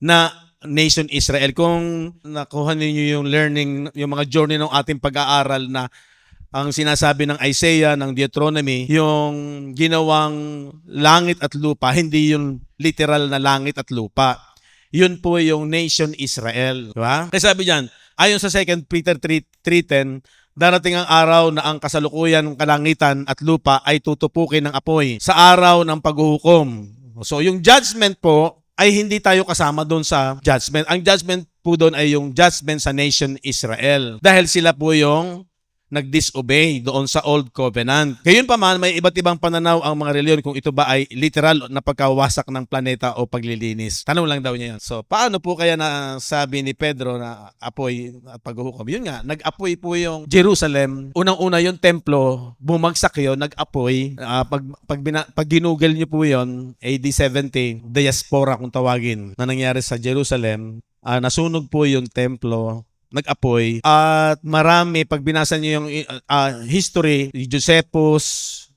Na nation Israel. Kung nakuha ninyo yung learning, yung mga journey ng ating pag-aaral na ang sinasabi ng Isaiah, ng Deuteronomy, yung ginawang langit at lupa, hindi yung literal na langit at lupa. Yun po yung nation Israel. Diba? Kaya sabi dyan, ayon sa 2 Peter 3:10, darating ang araw na ang kasalukuyan ng kalangitan at lupa ay tutupukin ng apoy sa araw ng paghuhukom. So yung judgment po ay hindi tayo kasama doon sa judgment. Ang judgment po doon ay yung judgment sa nation Israel. Dahil sila po yung nag-disobey doon sa Old Covenant. Gayon pa man, may iba't ibang pananaw ang mga reliyon kung ito ba ay literal na pagkawasak ng planeta o paglilinis. Tanong lang daw niya yun. So, paano po kaya nasabi ni Pedro na apoy at paghuhukom? Yun nga, nag-apoy po yung Jerusalem. Unang-una yung templo, bumagsak yun, nag-apoy. Pag ginugol niyo po yun, AD 70, diaspora kung tawagin, na nangyari sa Jerusalem, nasunog po yung templo, nag-apoy, at marami, pag binasa niyo yung history, Josephus,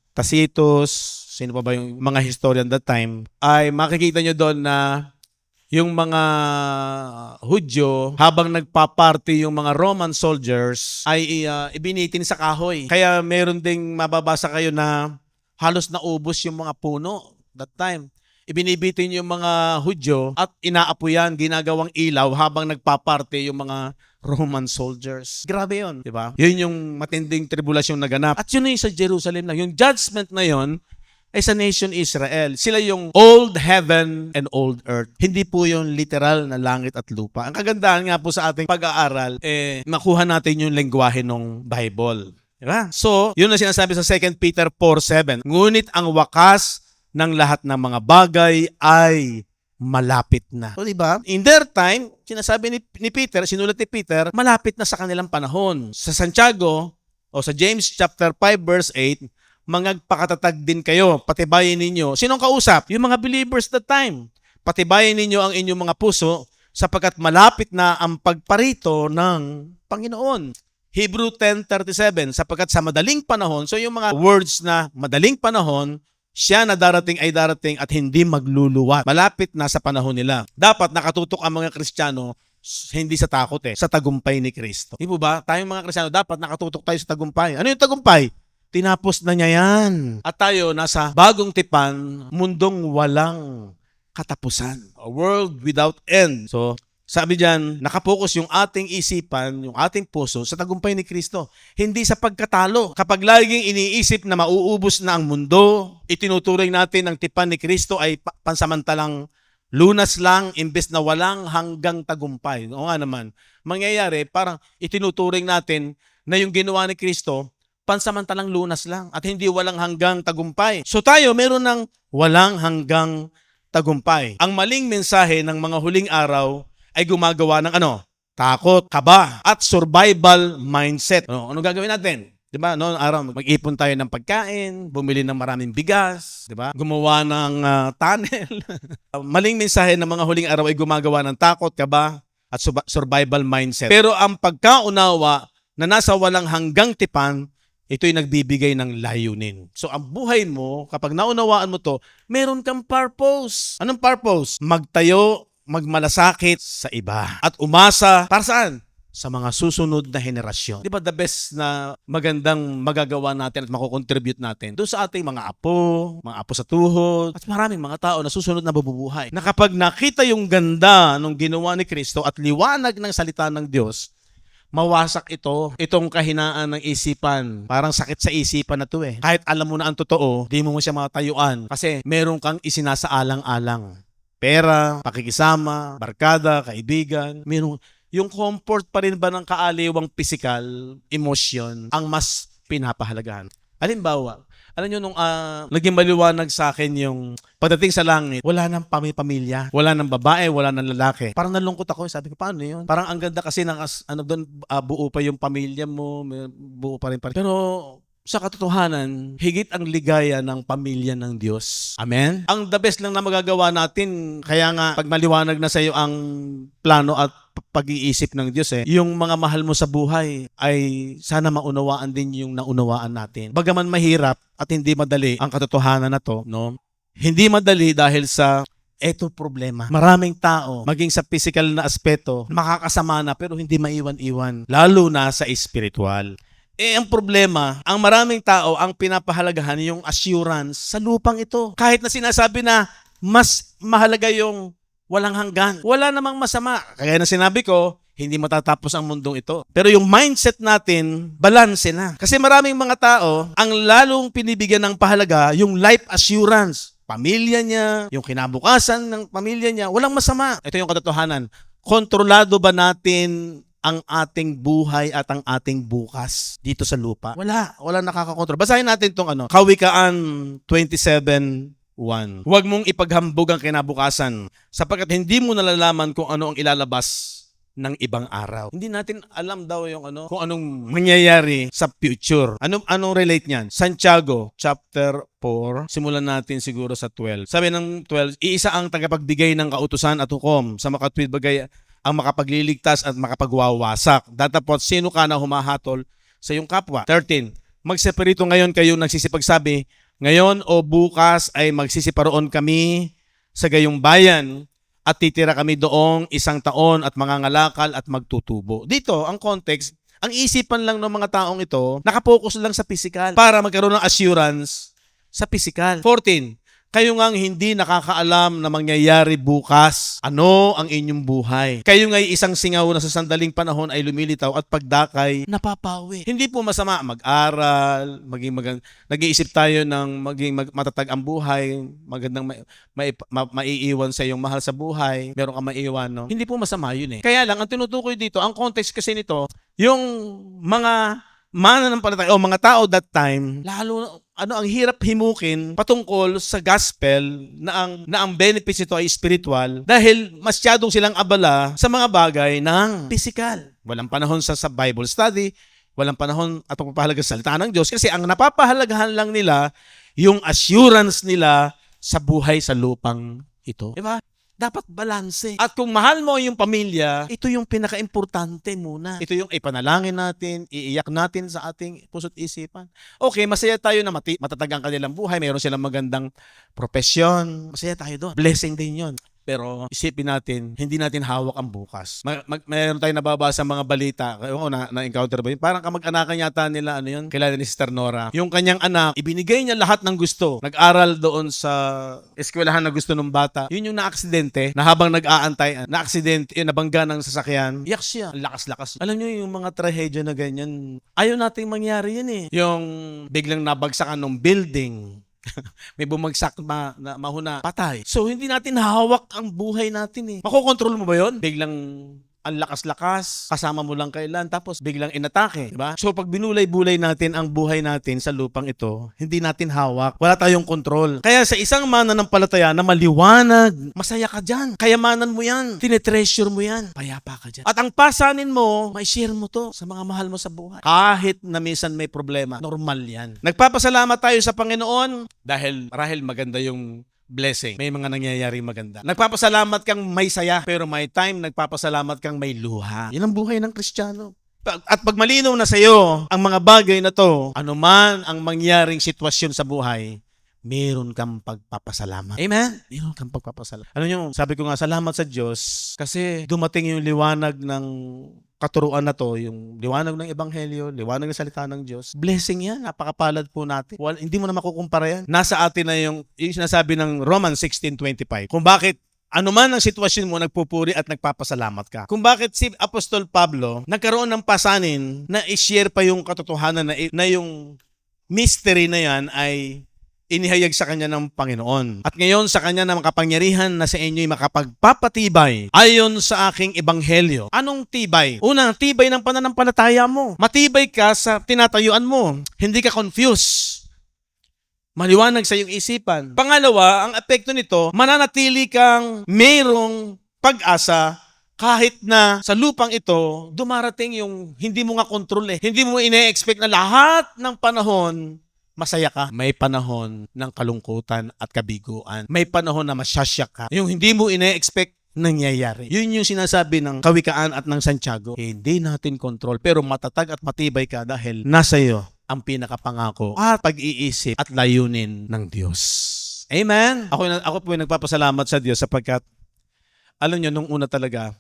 Tacitus, sino pa ba yung mga historian that time, ay makikita niyo doon na yung mga Hudyo, habang nagpa-party yung mga Roman soldiers, ay ibinitin sa kahoy. Kaya meron ding mababasa kayo na halos naubos yung mga puno that time. Ibinibitin yung mga Hudyo at inaapuyan, ginagawang ilaw habang nagpa-party yung mga Roman soldiers. Grabe yun, di ba? Yun yung matinding tribulasyon na ganap. At yun yung sa Jerusalem lang. Yung judgment na yun ay sa nation Israel. Sila yung old heaven and old earth. Hindi po yung literal na langit at lupa. Ang kagandahan nga po sa ating pag-aaral, makuha natin yung lengguwahe ng Bible. Di ba? So, yun na sinasabi sa 2 Peter 4:7. Ngunit ang wakas ng lahat ng mga bagay ay malapit na. So, diba? In their time, sinasabi ni Peter, sinulat ni Peter, malapit na sa kanilang panahon. Sa Santiago, o sa James chapter 5 verse 8, magpakatatag din kayo, patibayin ninyo. Sinong kausap? Yung mga believers that time. Patibayin ninyo ang inyong mga puso sapagkat malapit na ang pagparito ng Panginoon. Hebrew 10:37, sapagkat sa madaling panahon, so yung mga words na madaling panahon, siya na darating ay darating at hindi magluluwat. Malapit na sa panahon nila. Dapat nakatutok ang mga Kristiyano hindi sa takot sa tagumpay ni Kristo. Di po ba? Tayong mga Kristiyano dapat nakatutok tayo sa tagumpay. Ano yung tagumpay? Tinapos na niya yan. At tayo nasa bagong tipan, mundong walang katapusan. A world without end. So, sabi diyan, nakapokus yung ating isipan, yung ating puso sa tagumpay ni Kristo. Hindi sa pagkatalo. Kapag laging iniisip na mauubos na ang mundo, itinuturing natin ang tipan ni Kristo ay pansamantalang lunas lang imbes na walang hanggang tagumpay. O nga naman, mangyayari parang itinuturing natin na yung ginawa ni Kristo, pansamantalang lunas lang at hindi walang hanggang tagumpay. So tayo meron ng walang hanggang tagumpay. Ang maling mensahe ng mga huling araw ay gumagawa ng takot, kaba, at survival mindset. Ano gagawin natin? Di ba? Noong araw, mag-ipon tayo ng pagkain, bumili ng maraming bigas, di ba? Gumawa ng tunnel. Maling mensahe ng mga huling araw ay gumagawa ng takot, kaba, at survival mindset. Pero ang pagkaunawa na nasa walang hanggang tipan, ito'y nagbibigay ng layunin. So ang buhay mo, kapag naunawaan mo to, meron kang purpose. Anong purpose? Magtayo, magmalasakit sa iba. At umasa, para saan? Sa mga susunod na henerasyon. Di ba the best na magandang magagawa natin at makukontribute natin doon sa ating mga apo sa tuhod, at maraming mga tao na susunod na mabubuhay. Na kapag nakita yung ganda ng ginawa ni Kristo at liwanag ng salita ng Diyos, mawasak itong kahinaan ng isipan. Parang sakit sa isipan na to eh. Kahit alam mo na ang totoo, di mo siya matayuan kasi meron kang isinasaalang-alang. Pera, pakikisama, barkada, kaibigan, yung comfort pa rin ba ng kaaliwang physical, emotion, ang mas pinapahalagahan. Halimbawa, alam nyo nung naging maliwanag sa akin yung pagdating sa langit, wala nang pamilya, wala nang babae, wala nang lalaki. Parang nalungkot ako, sabi ko, paano yun? Parang ang ganda kasi doon, buo pa yung pamilya mo, buo pa rin. Pero sa katotohanan, higit ang ligaya ng pamilya ng Diyos. Amen? Ang the best lang na magagawa natin, kaya nga pag maliwanag na sa iyo ang plano at pag-iisip ng Diyos yung mga mahal mo sa buhay ay sana maunawaan din yung naunawaan natin. Bagaman mahirap at hindi madali ang katotohanan na to, no? Hindi madali dahil sa eto problema. Maraming tao, maging sa physical na aspeto, makakasama na pero hindi maiwan-iwan, lalo na sa spiritual. Ang problema, ang maraming tao ang pinapahalagahan yung assurance sa lupang ito. Kahit na sinasabi na mas mahalaga yung walang hanggan. Wala namang masama. Kaya na sinabi ko, hindi matatapos ang mundong ito. Pero yung mindset natin, balanse na. Kasi maraming mga tao, ang lalong pinibigyan ng pahalaga, yung life assurance. Pamilya niya, yung kinabukasan ng pamilya niya, walang masama. Ito yung katotohanan. Kontrolado ba natin ang ating buhay at ang ating bukas dito sa lupa? Wala nakakakontrol. Basahin natin itong Kawikaan 27:1. Huwag mong ipaghambog ang kinabukasan sapagkat hindi mo nalalaman kung ano ang ilalabas ng ibang araw. Hindi natin alam daw yung kung anong mangyayari sa future. Anong relate niyan? Santiago chapter 4, simulan natin siguro sa 12. Sabi ng 12, iisa ang tagapagbigay ng kautusan at hukom sa makatwid bagay ang makapagliligtas at makapagwawasak. Datapot, sino ka na humahatol sa iyong kapwa? 13. Magseparito ngayon kayong nagsisipagsabi, ngayon o bukas ay magsisiparoon kami sa gayong bayan at titira kami doong 1 taon at mangangalakal at magtutubo. Dito, ang context, ang isipan lang ng mga taong ito, nakapokus lang sa physical para magkaroon ng assurance sa physical. 14. Kayo ngang hindi nakakaalam na mangyayari bukas. Ano ang inyong buhay? Kayo nga'y isang singaw na sa sandaling panahon ay lumilitaw at pagdakay napapawi. Hindi po masama mag-aral, nag-iisip tayo ng maging matatag ang buhay, magandang maiiwan sa iyong mahal sa buhay, meron kang maiiwan, no? Hindi po masama yun eh. Kaya lang, ang tinutukoy dito, ang context kasi nito, yung mga mananampalataya o mga tao that time, lalo ang hirap himukin patungkol sa gospel na ang benefits nito ay spiritual dahil masyadong silang abala sa mga bagay ng physical. Walang panahon sa Bible study, walang panahon at pagpapahalaga sa salita ng Diyos kasi ang napapahalagahan lang nila yung assurance nila sa buhay sa lupang ito. Diba? Dapat balanse. At kung mahal mo yung pamilya, ito yung pinaka-importante muna. Ito yung ipanalangin natin, iiyak natin sa ating puso't isipan. Okay, masaya tayo na matatag ang kanilang buhay, mayroon silang magandang profesyon. Masaya tayo doon. Blessing din yun. Pero isipin natin, hindi natin hawak ang bukas. Mayroon tayong nababasa mga balita. Na-encounter ba yun? Parang kamag-anakan yata nila, kilala ni Sister Nora. Yung kanyang anak, ibinigay niya lahat ng gusto. Nag-aral doon sa eskwelahan na gusto ng bata. Yun yung na-aksidente, na habang nag-aantay, na-aksidente, yun, nabangga ng sasakyan. Iyak siya. Lakas-lakas. Alam niyo yung mga trahedya na ganyan, ayaw nating mangyari yun eh. Yung biglang nabagsakan ng building, may bumagsak na mahuna, patay. So, hindi natin hawak ang buhay natin eh. Makokontrol mo ba yon? Biglang ang lakas-lakas, kasama mo lang kailan, tapos biglang inatake, di ba? So pag binulay-bulay natin ang buhay natin sa lupang ito, hindi natin hawak, wala tayong kontrol. Kaya sa isang mananampalataya na maliwanag, masaya ka dyan. Kayamanan mo yan, tinetreasure mo yan, payapa ka dyan. At ang pasanin mo, may share mo to sa mga mahal mo sa buhay. Kahit na minsan may problema, normal yan. Nagpapasalamat tayo sa Panginoon dahil marahil maganda yung blessing. May mga nangyayari maganda. Nagpapasalamat kang may saya, pero may time nagpapasalamat kang may luha. Yan ang buhay ng Kristiyano. At pag malinaw na sa iyo ang mga bagay na to, anuman ang mangyaring sitwasyon sa buhay, meron kang pagpapasalamat. Amen? Meron kang pagpapasalamat. Ano nyo, sabi ko nga, salamat sa Diyos kasi dumating yung liwanag ng katuruan na to, yung liwanag ng Ebanghelyo, liwanag ng salita ng Diyos. Blessing yan, napakapalad po natin. Hindi mo na makukumpara yan. Nasa atin na yung sinasabi ng Romans 16:25. Kung bakit anuman ang sitwasyon mo, nagpupuri at nagpapasalamat ka. Kung bakit si Apostol Pablo nagkaroon ng pasanin na i-share pa yung katotohanan na yung mystery na yan ay inihayag sa kanya ng Panginoon. At ngayon sa kanya na makapangyarihan na sa inyo'y makapagpapatibay ayon sa aking ebanghelyo. Anong tibay? Una, tibay ng pananampalataya mo. Matibay ka sa tinatayuan mo. Hindi ka confused. Maliwanag sa iyong isipan. Pangalawa, ang epekto nito, mananatili kang mayroong pag-asa kahit na sa lupang ito, dumarating yung hindi mo nga kontrol eh. Hindi mo ine-expect na lahat ng panahon masaya ka. May panahon ng kalungkutan at kabiguan. May panahon na masyasyak ka. Yung hindi mo ine-expect, nangyayari. Yun yung sinasabi ng Kawikaan at ng Santiago. Hindi natin kontrol, pero matatag at matibay ka dahil nasa iyo ang pinakapangako at pag-iisip at layunin ng Diyos. Amen? Ako po yung nagpapasalamat sa Diyos sapagkat, alam nyo, nung una talaga,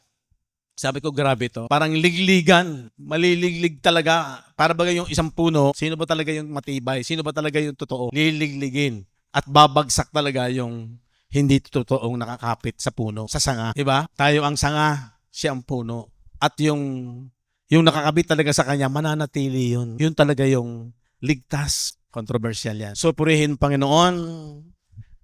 sabi ko, grabe to. Parang ligligan. Maliliglig talaga. Para bagay yung isang puno, sino ba talaga yung matibay? Sino ba talaga yung totoo? Liligligin. At babagsak talaga yung hindi totoong nakakapit sa puno, sa sanga. Diba? Tayo ang sanga, siya ang puno. At yung nakakabit talaga sa kanya, mananatili yun. Yun talaga yung ligtas. Controversial yan. So, purihin Panginoon.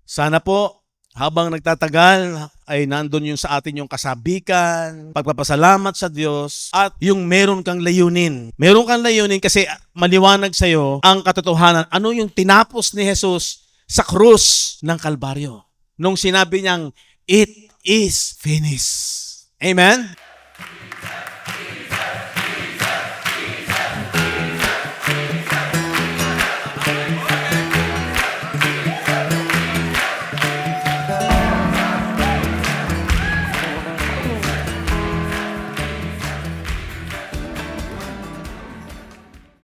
Sana po, habang nagtatagal ay nandun yung sa atin yung kasabikan, pagpapasalamat sa Diyos, at yung meron kang layunin. Meron kang layunin kasi maliwanag sa'yo ang katotohanan. Ano yung tinapos ni Jesus sa krus ng Kalbaryo? Nung sinabi niyang, it is finished. Amen?